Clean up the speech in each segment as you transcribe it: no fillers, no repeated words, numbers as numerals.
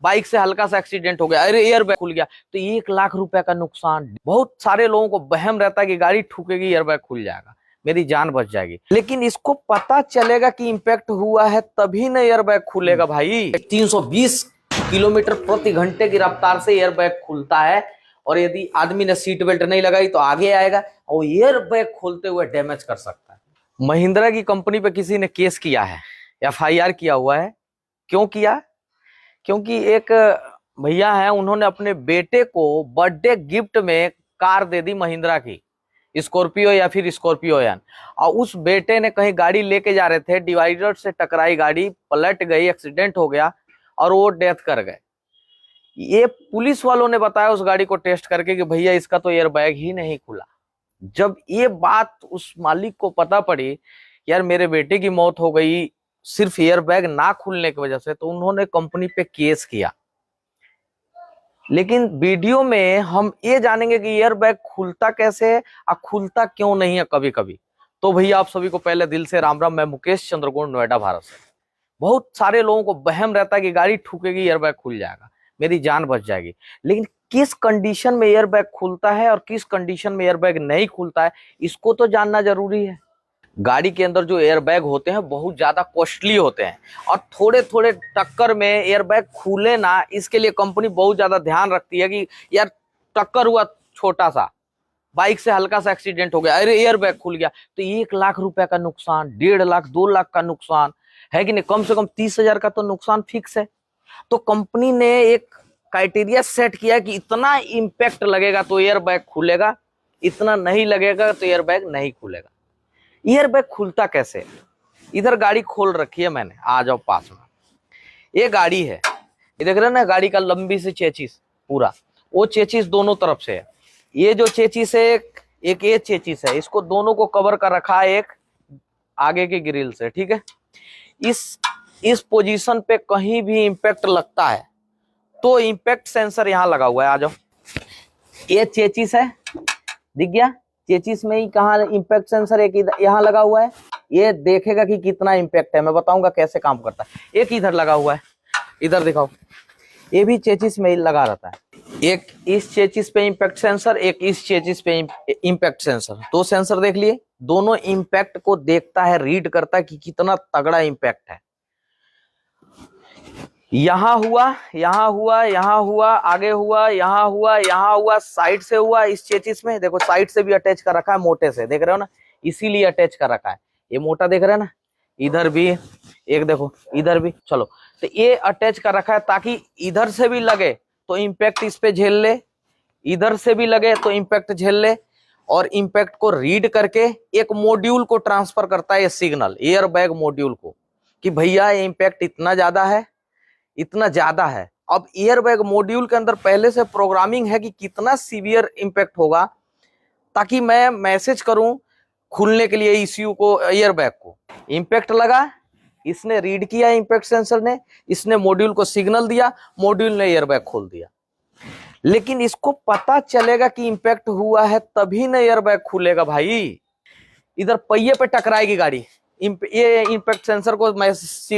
Bike से हल्का सा एक्सीडेंट हो गया, अरे एयर बैग खुल गया तो 1 लाख रुपए का नुकसान। बहुत सारे लोगों को वहम रहता है कि गाड़ी ठुकेगी एयर बैग खुल जाएगा, मेरी जान बच जाएगी, लेकिन इसको पता चलेगा कि इंपैक्ट हुआ है तभी ना एयर बैग खुलेगा भाई। 320 किलोमीटर प्रति घंटे की रफ्तार से एयर बैग खुलता है, और यदि आदमी ने सीट बेल्ट नहीं लगाई तो आगे आएगा और एयर बैग खोलते हुए डैमेज कर सकता है। महिंद्रा की कंपनी पे किसी ने केस किया है, FIR किया हुआ है। क्यों किया? क्योंकि एक भैया है, उन्होंने अपने बेटे को बर्थडे गिफ्ट में कार दे दी महिंद्रा की, स्कॉर्पियो या फिर स्कॉर्पियोयन, और उस बेटे ने कहीं गाड़ी लेके जा रहे थे, डिवाइडर से टकराई गाड़ी, पलट गई, एक्सीडेंट हो गया और वो डेथ कर गए। ये पुलिस वालों ने बताया उस गाड़ी को टेस्ट करके कि भैया इसका तो एयर बैग ही नहीं खुला। जब ये बात उस मालिक को पता पड़ी, यार मेरे बेटे की मौत हो गई सिर्फ एयर बैग ना खुलने की वजह से, तो उन्होंने कंपनी पे केस किया। लेकिन वीडियो में हम ये जानेंगे कि एयर बैग खुलता कैसे है और खुलता क्यों नहीं है कभी कभी। तो भैया आप सभी को पहले दिल से राम राम। मैं मुकेश चंद्रगुण, नोएडा, भारत से। बहुत सारे लोगों को वहम रहता है कि गाड़ी ठुकेगी एयर बैग खुल जाएगा, मेरी जान बच जाएगी, लेकिन किस कंडीशन में एयर बैग खुलता है और किस कंडीशन में एयर बैग नहीं खुलता है, इसको तो जानना जरूरी है। गाड़ी के अंदर जो एयर बैग होते हैं बहुत ज्यादा कॉस्टली होते हैं, और थोड़े थोड़े टक्कर में एयर बैग खुले ना, इसके लिए कंपनी बहुत ज्यादा ध्यान रखती है कि यार टक्कर हुआ छोटा सा, बाइक से हल्का सा एक्सीडेंट हो गया, अरे एयर बैग खुल गया तो 1 लाख रुपए का नुकसान, 1.5 लाख 2 लाख का नुकसान है कि नहीं, कम से कम 30,000 का तो नुकसान फिक्स है। तो कंपनी ने एक क्राइटेरिया सेट किया कि इतना इंपैक्ट लगेगा तो एयर बैग खुलेगा, इतना नहीं लगेगा तो एयर बैग नहीं खुलेगा। एयर बैग खुलता कैसे? इधर गाड़ी खोल रखी है मैंने, आ जाओ पास में। ये गाड़ी है, ये देख रहे हो ना, गाड़ी का लंबी से चेचिस पूरा, वो चेचिस दोनों तरफ से है। ये जो चेचिस है एक ये चेचिस है, इसको दोनों को कवर कर रखा है एक आगे के ग्रिल से, ठीक है। इस पोजीशन पे कहीं भी इंपैक्ट लगता है तो इंपैक्ट सेंसर यहाँ लगा हुआ है, आ जाओ। ये चेचिस है, दिख गया? चेचिस में ही कहाँ इंपैक्ट सेंसर एक यहाँ लगा हुआ है, ये देखेगा कि कितना इंपैक्ट है। मैं बताऊंगा कैसे काम करता है। एक इधर लगा हुआ है, इधर दिखाओ, ये भी चेचिस में ही लगा रहता है। एक इस चेचिस पे इंपैक्ट सेंसर, एक इस चेचिस पे इंपैक्ट सेंसर, दो सेंसर देख लिए, दोनों इंपैक्ट को देखता है, रीड करता है कि कितना तगड़ा इंपैक्ट है। यहाँ हुआ, यहाँ हुआ, यहाँ हुआ, आगे हुआ, यहाँ हुआ, यहाँ हुआ, साइड से हुआ। इस चेचिस में देखो साइड से भी अटैच कर रखा है मोटे से, देख रहे हो ना, इसीलिए अटैच कर रखा है। ये मोटा देख रहे हैं ना, इधर भी एक देखो, इधर भी, चलो तो ये अटैच कर रखा है ताकि इधर से भी लगे तो इम्पैक्ट इस पे झेल ले, इधर से भी लगे तो इम्पैक्ट झेल ले, और इम्पैक्ट को रीड करके एक मॉड्यूल को ट्रांसफर करता है ये सिग्नल, एयर बैग मॉड्यूल को, कि भैया ये इम्पैक्ट इतना ज्यादा है, इतना ज्यादा है। अब एयर बैग मॉड्यूल के अंदर पहले से प्रोग्रामिंग है कि कितना सीवियर इंपैक्ट होगा, ताकि मैं मैसेज करूं खुलने के लिए ECU को, एयर बैग को। इंपैक्ट लगा, इसने रीड किया, इंपैक्ट सेंसर ने, इसने मॉड्यूल को सिग्नल दिया, मॉड्यूल ने एयर बैग खोल दिया। लेकिन इसको पता चलेगा कि इंपैक्ट हुआ है तभी ना एयर बैग खुलेगा भाई। इधर पहिए पे टकराएगी गाड़ी, ये इंपैक्ट सेंसर को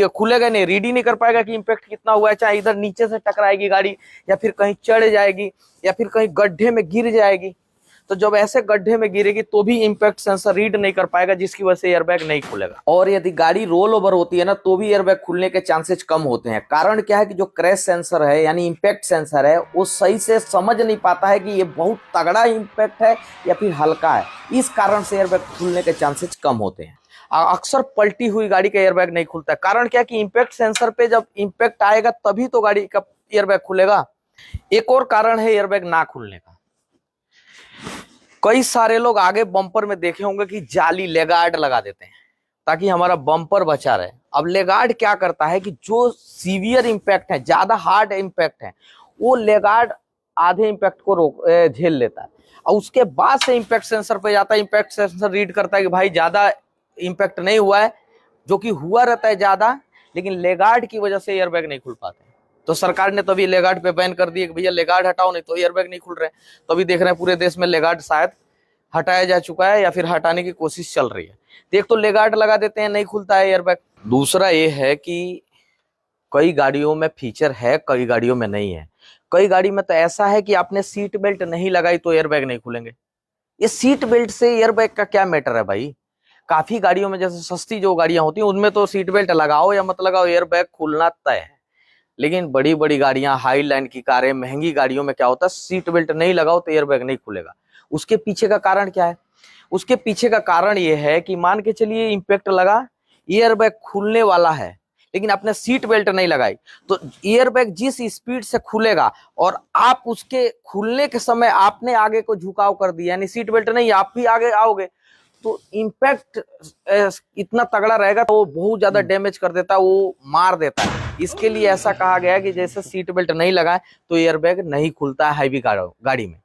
खुलेगा नहीं, रीड ही नहीं कर पाएगा कि इंपैक्ट कितना हुआ है। चाहे इधर नीचे से टकराएगी गाड़ी, या फिर कहीं चढ़ जाएगी, या फिर कहीं गड्ढे में गिर जाएगी, तो जब ऐसे गड्ढे में गिरेगी तो भी इंपैक्ट सेंसर रीड नहीं कर पाएगा, जिसकी वजह से एयरबैग नहीं खुलेगा। और यदि गाड़ी रोल ओवर होती है ना, तो भी एयरबैग खुलने के चांसेस कम होते हैं। कारण क्या है कि जो क्रैश सेंसर है यानी इंपैक्ट सेंसर है, वो सही से समझ नहीं पाता है कि ये बहुत तगड़ा इंपैक्ट है या फिर हल्का है। इस कारण से एयरबैग खुलने के चांसेस कम होते हैं। अक्सर पलटी हुई गाड़ी का एयरबैग नहीं खुलता है। कारण क्या है कि इंपैक्ट सेंसर पे जब इंपैक्ट आएगा तभी तो गाड़ी का एयरबैग खुलेगा। एक और कारण है एयरबैग ना खुलने का, कई सारे लोग आगे बम्पर में देखे होंगे कि जाली लेगार्ड लगा देते हैं ताकि हमारा बम्पर बचा रहे। अब लेगार्ड क्या करता है कि जो सीवियर इंपैक्ट है, ज्यादा हार्ड इंपैक्ट है, वो लेगार्ड आधे इंपैक्ट को झेल लेता है, और उसके बाद से इंपैक्ट सेंसर पे जाता है। इंपैक्ट सेंसर रीड करता है कि भाई ज्यादा इंपैक्ट नहीं हुआ है, जो कि हुआ रहता है ज्यादा, लेकिन लेगार्ड की वजह से एयरबैग नहीं खुल पाते। तो सरकार ने तभी लेगार्ड पे बैन कर दिया कि भैया लेगार्ड हटाओ, नहीं तो एयरबैग नहीं खुल रहे। तो अभी देख रहे हैं पूरे देश में लेगार्ड शायद हटाया जा चुका है या फिर हटाने की कोशिश चल रही है। एक तो लेगार्ड लगा देते हैं, नहीं खुलता है एयरबैग। दूसरा ये है कि कई गाड़ियों में फीचर है, कई गाड़ियों में नहीं है। कई गाड़ी में तो ऐसा है कि आपने सीट बेल्ट नहीं लगाई तो एयरबैग नहीं खुलेंगे। ये सीट बेल्ट से एयरबैग का क्या मैटर है भाई। काफी गाड़ियों में जैसे सस्ती जो गाड़ियां होती हैं उनमें तो सीट बेल्ट लगाओ या मत लगाओ एयरबैग खुलना तय है। लेकिन बड़ी बड़ी गाड़ियां, हाई लाइन की कारें, महंगी गाड़ियों में क्या होता है, सीट बेल्ट नहीं लगाओ तो एयरबैग नहीं खुलेगा। उसके पीछे का कारण क्या है? उसके पीछे का कारण ये है कि मान के चलिए इम्पैक्ट लगा, एयरबैग खुलने वाला है, लेकिन आपने सीट बेल्ट नहीं लगाई, तो एयरबैग जिस स्पीड से खुलेगा और आप उसके खुलने के समय आपने आगे को झुकाव कर दिया, यानी सीट बेल्ट नहीं, आप भी आगे आओगे, तो इम्पैक्ट इतना तगड़ा रहेगा तो वो बहुत ज्यादा डैमेज कर देता है, वो मार देता है। इसके लिए ऐसा कहा गया है कि जैसे सीट बेल्ट नहीं लगाए तो एयरबैग नहीं खुलता है हैवी गाड़ी में।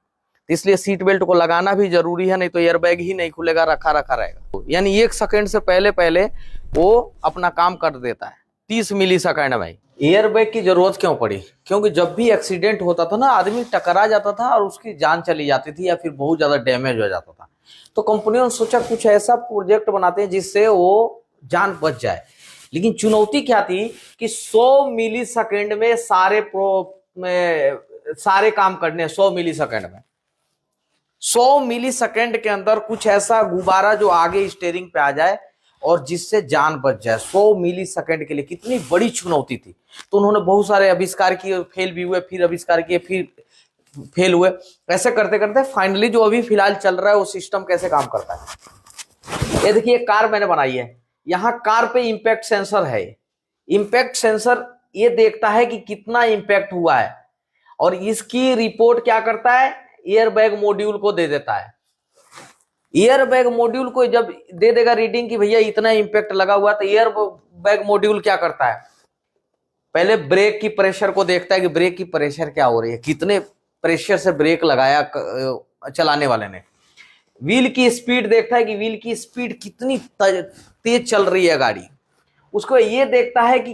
इसलिए सीट बेल्ट को लगाना भी जरूरी है, नहीं तो एयरबैग ही नहीं खुलेगा, रखा रखा रहेगा। यानी 1 सेकंड से पहले पहले वो अपना काम कर देता है, 30 मिली सेकंड में। एयरबैग की जरूरत क्यों पड़ी? क्योंकि जब भी एक्सीडेंट होता था ना, आदमी टकरा जाता था और उसकी जान चली जाती थी या फिर बहुत ज्यादा डैमेज हो जाता था। तो कंपनियों ने सोचा कुछ ऐसा प्रोजेक्ट बनाते हैं जिससे वो जान बच जाए। लेकिन चुनौती क्या थी कि 100 मिली सेकंड में सारे काम करने, 100 मिली सेकंड में, 100 मिली सेकंड के अंदर कुछ ऐसा गुब्बारा जो आगे स्टीयरिंग पे आ जाए और जिससे जान बच जाए। 100 मिली सेकंड के लिए कितनी बड़ी चुनौती थी। तो उन्होंने बहुत सारे आविष्कार किए, फेल भी हुए, फिर आविष्कार किए, फिर फेल हुए। ऐसे करते करते फाइनली जो अभी फिलहाल चल रहा है वो सिस्टम कैसे काम करता है। ये देखिए, कार मैंने बनाई है, यहाँ कार पे इंपैक्ट सेंसर है। इंपैक्ट सेंसर ये देखता है कि कितना इंपैक्ट हुआ है और इसकी रिपोर्ट क्या करता है, एयरबैग मॉड्यूल को दे देता है। एयरबैग मॉड्यूल को जब दे देगा रीडिंग कि भैया इतना इंपैक्ट लगा हुआ, तो एयरबैग मॉड्यूल क्या करता है, पहले ब्रेक की प्रेशर को देखता है कि ब्रेक की प्रेशर क्या हो रही है, कितने प्रेशर से ब्रेक लगाया चलाने वाले ने। व्हील की स्पीड देखता है कि व्हील की स्पीड कितनी तेज चल रही है गाड़ी। उसको ये देखता है कि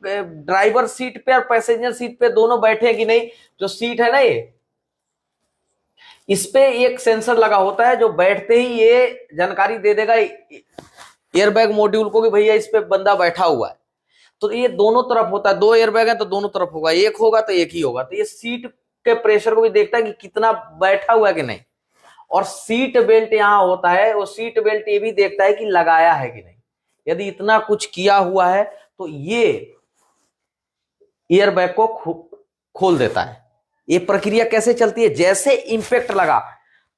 ड्राइवर सीट पे और पैसेंजर सीट पे दोनों बैठे हैं कि नहीं। जो सीट है ना, ये इस पे एक सेंसर लगा होता है जो बैठते ही ये जानकारी दे देगा एयरबैग मॉड्यूल को कि भैया इस पे बंदा बैठा हुआ है। तो ये दोनों तरफ होता है, 2 एयरबैग है तो दोनों तरफ होगा, एक होगा तो एक ही होगा। तो ये सीट के प्रेशर को भी देखता है कि कितना बैठा हुआ है कि नहीं। और सीट बेल्ट यहाँ होता है, वो सीट बेल्ट ये भी देखता है कि लगाया है कि नहीं। यदि इतना कुछ किया हुआ है तो ये एयरबैग को खोल देता है। ये प्रक्रिया कैसे चलती है, जैसे इंपैक्ट लगा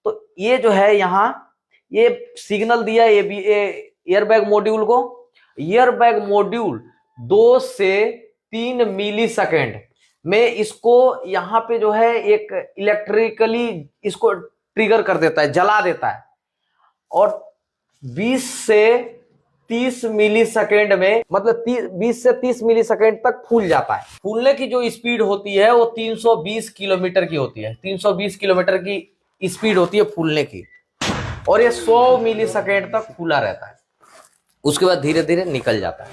तो ये जो है यहाँ ये सिग्नल दिया एयरबैग मॉड्यूल को। एयरबैग मॉड्यूल 2 से 3 मिली सेकेंड में इसको यहाँ पे जो है एक इलेक्ट्रिकली इसको ट्रिगर कर देता है, जला देता है। और 20 से 30 मिली सेकेंड में, मतलब 20 से 30 मिली सेकेंड तक फूल जाता है। फूलने की जो स्पीड होती है वो 320 किलोमीटर की होती है, 320 किलोमीटर की स्पीड होती है फूलने की। और ये 100 मिली सेकेंड तक फूला रहता है, उसके बाद धीरे धीरे निकल जाता है।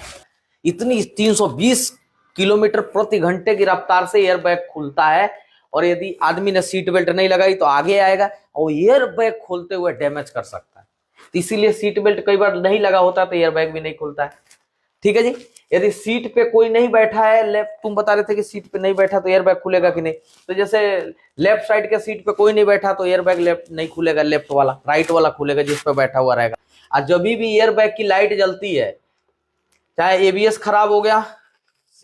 इतनी 320 किलोमीटर प्रति घंटे की रफ्तार से एयरबैग खुलता है। और यदि आदमी ने सीट बेल्ट नहीं लगाई तो आगे आएगा और एयरबैग खोलते हुए डैमेज कर सकता है। तो इसीलिए सीट बेल्ट कई बार नहीं लगा होता तो एयरबैग भी नहीं खुलता है। ठीक है जी। यदि सीट पे कोई नहीं बैठा है, लेफ्ट, तुम बता रहे थे कि सीट पे नहीं बैठा तो एयरबैग खुलेगा कि नहीं। तो जैसे लेफ्ट साइड के सीट पे कोई नहीं बैठा तो एयरबैग लेफ्ट नहीं खुलेगा, लेफ्ट वाला, राइट वाला खुलेगा जिस पे बैठा हुआ रहेगा। और जब भी एयरबैग की लाइट जलती है, चाहे एबीएस खराब हो गया,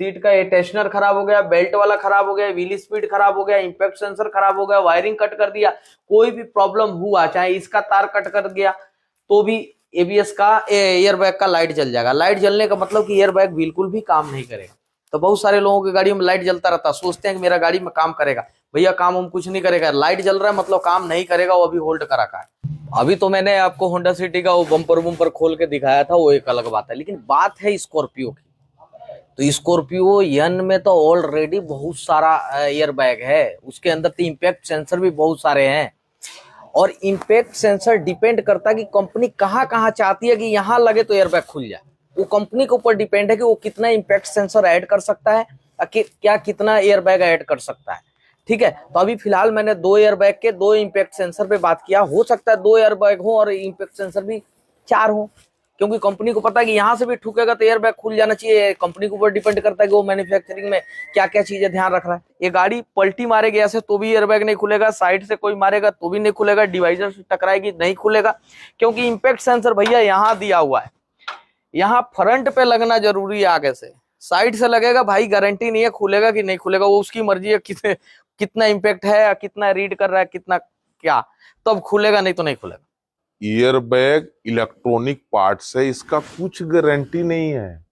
सीट का टेंशनर खराब हो गया, बेल्ट वाला खराब हो गया, व्हील स्पीड खराब हो गया, इंपैक्ट सेंसर खराब हो गया, वायरिंग कट कर दिया, कोई भी प्रॉब्लम हुआ, चाहे इसका तार कट कर गया, तो भी एबीएस का एयरबैग का लाइट जल जाएगा। लाइट जलने का मतलब कि एयरबैग बिल्कुल भी काम नहीं करेगा। तो बहुत सारे लोगों की गाड़ियों में लाइट जलता रहता है, सोचते हैं कि मेरा गाड़ी में काम करेगा। भैया काम हम कुछ नहीं करेगा, लाइट जल रहा है मतलब काम नहीं करेगा, वो अभी होल्ड कर रखा है। अभी तो मैंने आपको होंडा सिटी का वो बम्पर खोल के दिखाया था, वो एक अलग बात है। लेकिन बात है स्कॉर्पियो की। तो स्कॉर्पियो एन में तो ऑलरेडी बहुत सारा एयरबैग है, उसके अंदर तो इम्पैक्ट सेंसर भी बहुत सारे हैं। और इम्पैक्ट सेंसर डिपेंड करता है कि कंपनी कहाँ कहाँ चाहती है कि यहाँ लगे तो एयरबैग खुल जाए। वो कंपनी के ऊपर डिपेंड है कि वो कितना इम्पैक्ट सेंसर ऐड कर सकता है, क्या कितना एयरबैग ऐड कर सकता है। ठीक है। तो अभी फिलहाल मैंने 2 एयरबैग के 2 इम्पैक्ट सेंसर पे बात किया। हो सकता है 2 एयरबैग हो और इम्पैक्ट सेंसर भी 4 हो, क्योंकि कंपनी को पता है कि यहाँ से भी ठुकेगा तो एयर बैग खुल जाना चाहिए। कंपनी के ऊपर डिपेंड करता है कि वो मैन्युफैक्चरिंग में क्या क्या चीजें ध्यान रख रहा है। ये गाड़ी पलटी मारेगी ऐसे तो भी एयर बैग नहीं खुलेगा, साइड से कोई मारेगा तो भी नहीं खुलेगा, डिवाइजर से टकराएगी नहीं खुलेगा, क्योंकि इम्पैक्ट सेंसर भैया यहाँ दिया हुआ है। यहाँ फ्रंट पे लगना जरूरी है, आगे से साइड से लगेगा भाई गारंटी नहीं है खुलेगा कि नहीं खुलेगा, वो उसकी मर्जी है कितना इम्पैक्ट है, कितना रीड कर रहा है, कितना क्या, तब खुलेगा, नहीं तो नहीं खुलेगा। एयरबैग इलेक्ट्रॉनिक पार्ट्स है, इसका कुछ गारंटी नहीं है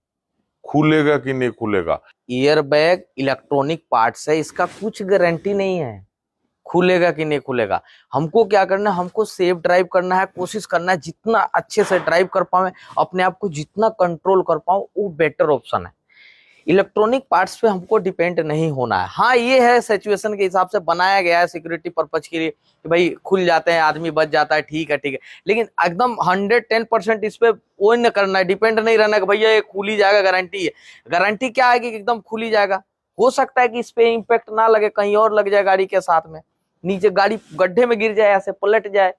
खुलेगा कि नहीं खुलेगा। एयरबैग इलेक्ट्रॉनिक पार्ट्स है, इसका कुछ गारंटी नहीं है खुलेगा कि नहीं खुलेगा। हमको क्या करना है, हमको सेफ ड्राइव करना है, कोशिश करना है जितना अच्छे से ड्राइव कर पाए, अपने आप को जितना कंट्रोल कर पाऊं, वो बेटर ऑप्शन है। इलेक्ट्रॉनिक पार्ट्स पे हमको डिपेंड नहीं होना है। हाँ ये है सिचुएशन के हिसाब से बनाया गया है सिक्योरिटी पर्पज के लिए कि भाई खुल जाते हैं, आदमी बच जाता है, ठीक है ठीक है, लेकिन एकदम 110% इस पे वो न करना है, डिपेंड नहीं रहना कि भैया ये खुल ही जाएगा, गारंटी है। गारंटी क्या है कि एकदम खुल ही जाएगा? हो सकता है कि इस पे इम्पैक्ट ना लगे, कहीं और लग जाए गाड़ी के साथ में, नीचे गाड़ी गड्ढे में गिर जाए, ऐसे पलट जाए,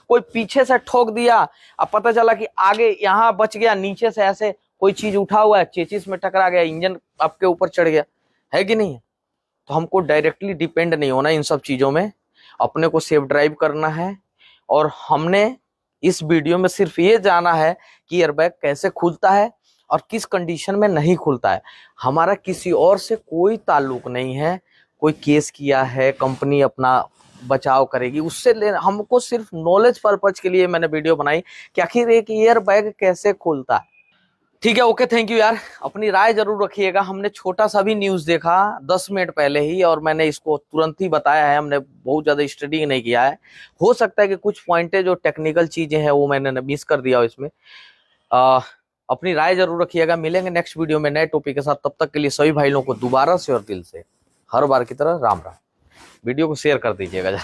कोई पीछे से ठोक दिया, अब पता चला कि आगे यहाँ बच गया, नीचे से ऐसे कोई चीज उठा हुआ है, चेचिस में टकरा गया, इंजन आपके ऊपर चढ़ गया, है कि नहीं है? तो हमको डायरेक्टली डिपेंड नहीं होना इन सब चीजों में, अपने को सेफ ड्राइव करना है। और हमने इस वीडियो में सिर्फ ये जाना है कि एयरबैग कैसे खुलता है और किस कंडीशन में नहीं खुलता है। हमारा किसी और से कोई ताल्लुक नहीं है, कोई केस किया है, कंपनी अपना बचाव करेगी उससे हमको सिर्फ नॉलेज पर्पज के लिए मैंने वीडियो बनाई कि आखिर एक एयरबैग कैसे खुलता है। ठीक है, ओके, थैंक यू यार। अपनी राय जरूर रखिएगा। हमने छोटा सा भी न्यूज देखा 10 मिनट पहले ही और मैंने इसको तुरंत ही बताया है, हमने बहुत ज्यादा स्टडी नहीं किया है। हो सकता है कि कुछ पॉइंटें जो टेक्निकल चीजें हैं वो मैंने मिस कर दिया इसमें। अपनी राय जरूर रखिएगा। मिलेंगे नेक्स्ट वीडियो में नए टॉपिक के साथ। तब तक के लिए सभी भाई लोगों को दोबारा से और दिल से हर बार की तरह राम राम। वीडियो को शेयर कर दीजिएगा।